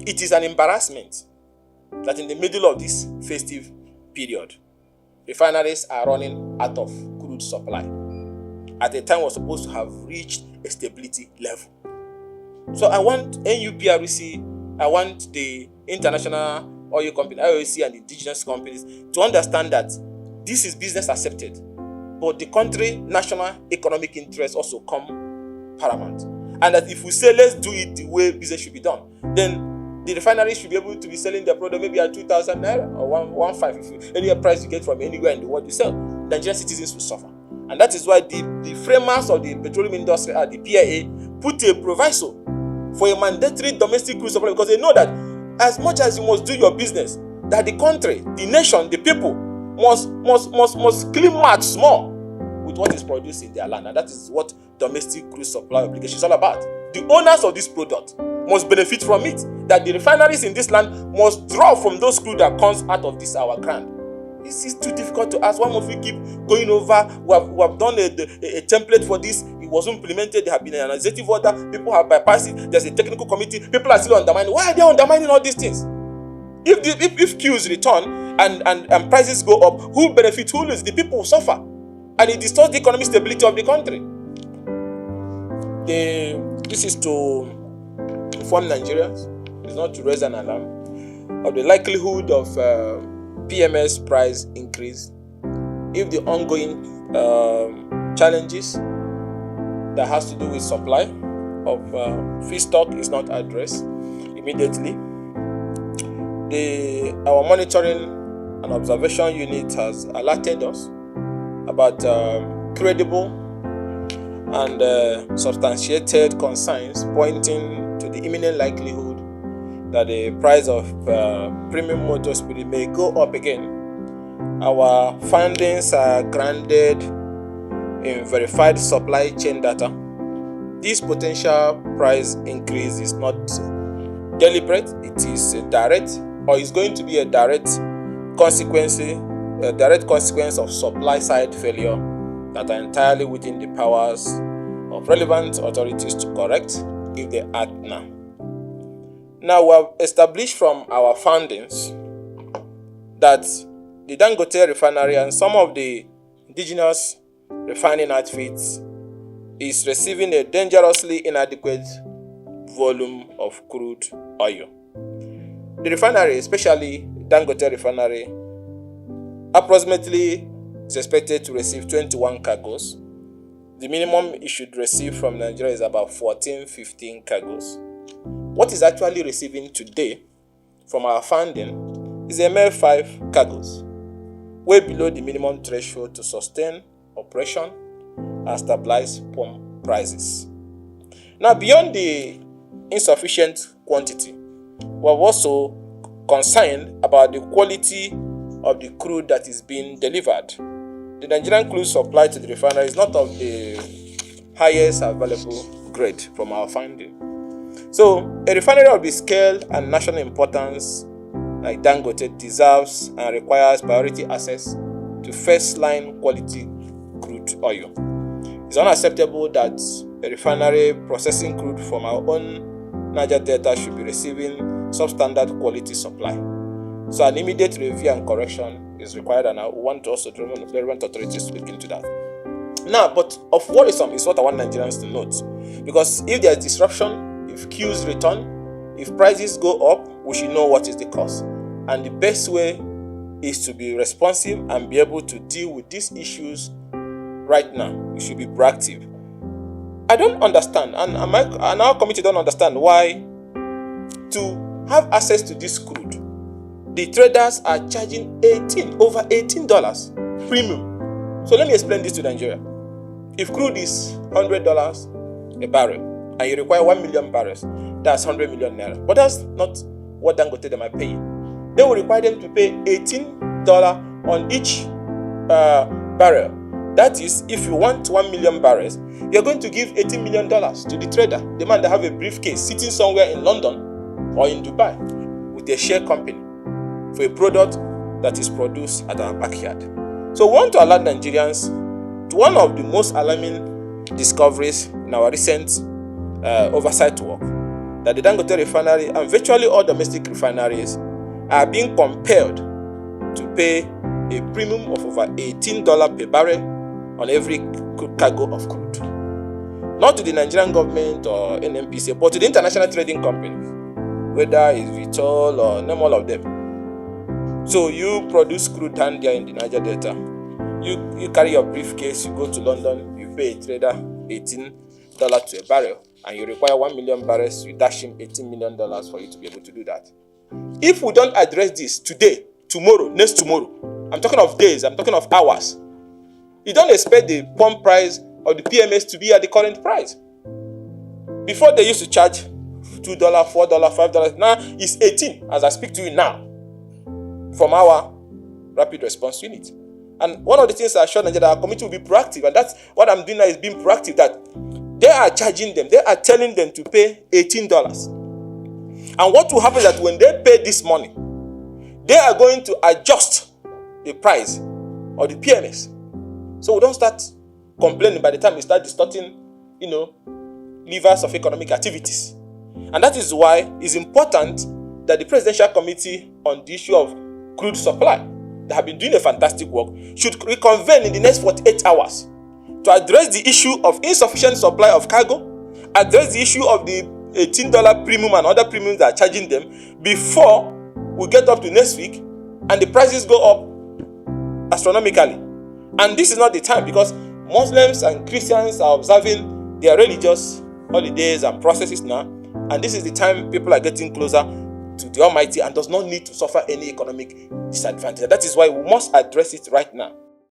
It is an embarrassment that in the middle of this festive period, refineries are running out of crude supply at a time we're supposed to have reached a stability level. So I want NUPRC, I want the international oil company, IOC, and indigenous companies to understand that this is business accepted, but the country national economic interests also come paramount. And that if we say let's do it the way business should be done, then the refineries should be able to be selling their product maybe at 2,000 naira or 1,500. If any price you get from anywhere in the world you sell, Nigerian citizens will suffer. And that is why the framers of the petroleum industry at the PIA put a proviso for a mandatory domestic crude supply, because they know that as much as you must do your business, that the country, the nation, the people must clean match more with what is produced in their land. And that is what domestic crude supply obligation is all about. The owners of this product must benefit from it. That the refineries in this land must draw from those crude that comes out of this our ground. This is too difficult to ask. Why must we keep going over? We have done a template for this. It was implemented. There have been an executive order. People have bypassed it. There's a technical committee. People are still undermining. Why are they undermining all these things? If queues return and prices go up, who benefit? Who lose? The people will suffer. And it distorts the economic stability of the country. This is to inform Nigerians. It's not to raise an alarm of the likelihood of PMS price increase if the ongoing challenges that has to do with supply of feedstock is not addressed immediately. Our monitoring and observation unit has alerted us about credible and substantiated concerns pointing to the imminent likelihood that the price of premium motor spirit may go up again. Our findings are grounded in verified supply chain data. This potential price increase is not deliberate, it is a direct, or is going to be a direct consequence of supply side failure that are entirely within the powers of relevant authorities to correct if they act now. Now, we have established from our findings that the Dangote refinery and some of the indigenous refining outfits is receiving a dangerously inadequate volume of crude oil. The refinery, especially Dangote refinery, approximately is expected to receive 21 cargoes. The minimum it should receive from Nigeria is about 14-15 cargoes. What is actually receiving today from our funding is a mere 5 cargoes, way below the minimum threshold to sustain operation and stabilize pump prices. Now, beyond the insufficient quantity, we are also concerned about the quality of the crude that is being delivered. The Nigerian crude supply to the refinery is not of the highest available grade from our finding. So, a refinery of the scale and national importance like Dangote deserves and requires priority access to first-line quality crude oil. It's unacceptable that a refinery processing crude from our own Niger Delta should be receiving substandard quality supply. So an immediate review and correction is required, and I want also the relevant authorities to look into that. Now, but of worrisome is what I want Nigerians to note. Because if there is disruption, if queues return, if prices go up, we should know what is the cause. And the best way is to be responsive and be able to deal with these issues right now. We should be proactive. I don't understand, and our committee don't understand why to have access to this crude, the traders are charging over $18 premium. So let me explain this to Nigeria. If crude is $100 a barrel and you require 1 million barrels, that's 100 million naira. But that's not what Dangote them are paying. They will require them to pay $18 on each barrel. That is, if you want 1 million barrels, you're going to give $18 million to the trader, the man that have a briefcase sitting somewhere in London or in Dubai with a share company for a product that is produced at our backyard. So we want to alert Nigerians to one of the most alarming discoveries in our recent oversight work. that the Dangote refinery and virtually all domestic refineries are being compelled to pay a premium of over $18 per barrel on every cargo of crude. Not to the Nigerian government or NNPC, but to the international trading companies, whether it's Vitol or name all of them. So you produce crude down there in the Niger Delta. You carry your briefcase, you go to London, you pay a trader $18 to a barrel, and you require 1 million barrels, you dash him $18 million for you to be able to do that. If we don't address this today, tomorrow, next tomorrow, I'm talking of days, I'm talking of hours, you don't expect the pump price or the PMS to be at the current price. Before they used to charge $2, $4, $5, now it's 18 as I speak to you now from our rapid response unit. And one of the things I assured Nigeria, our committee will be proactive, and that's what I'm doing now, is being proactive, that they are charging them, they are telling them to pay $18. And what will happen is that when they pay this money, they are going to adjust the price or the PMS. So we don't start complaining by the time we start distorting, levers of economic activities. And that is why it's important that the Presidential Committee on the issue of crude supply, that have been doing a fantastic work, should reconvene in the next 48 hours to address the issue of insufficient supply of cargo, address the issue of the $18 premium and other premiums that are charging them, before we get up to next week and the prices go up astronomically. And this is not the time, because Muslims and Christians are observing their religious holidays and processes now, and this is the time people are getting closer to the Almighty and does not need to suffer any economic disadvantage. That is why we must address it right now.